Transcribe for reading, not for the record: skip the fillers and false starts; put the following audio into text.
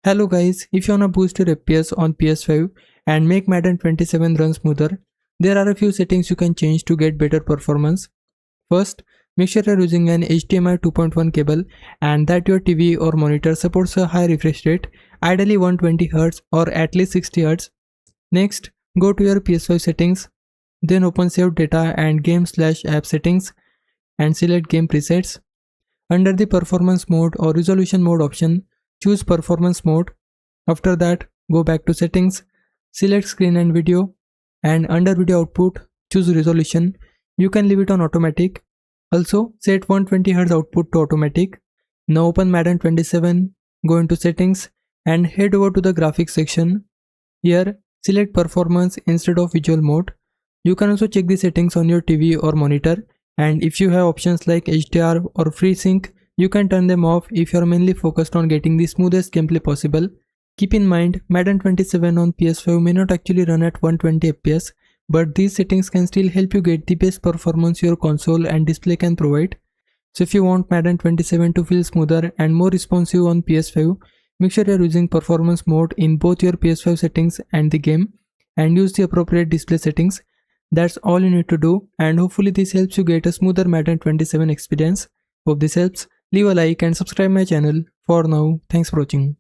Hello guys, if you wanna boost your FPS on PS5 and make Madden 27 run smoother, there are a few settings you can change to get better performance. First, make sure you're using an HDMI 2.1 cable and that your TV or monitor supports a high refresh rate, ideally 120Hz or at least 60Hz. Next, go to your PS5 settings, then open Save Data and Game/App Settings and select Game Presets. Under the Performance Mode or Resolution Mode option, choose Performance Mode. After that, go back to Settings, select Screen and Video, and under Video Output, choose Resolution. You can leave it on Automatic. Also, set 120Hz output to Automatic. Now open Madden 27, go into Settings, and head over to the Graphics section. Here, select Performance instead of Visual Mode. You can also check the settings on your TV or monitor, and if you have options like HDR or FreeSync, you can turn them off if you are mainly focused on getting the smoothest gameplay possible. Keep in mind, Madden 27 on PS5 may not actually run at 120 FPS, but these settings can still help you get the best performance your console and display can provide. So if you want Madden 27 to feel smoother and more responsive on PS5, make sure you are using performance mode in both your PS5 settings and the game, and use the appropriate display settings. That's all you need to do, and hopefully this helps you get a smoother Madden 27 experience. Hope this helps. Leave a like and subscribe my channel. For now, thanks for watching.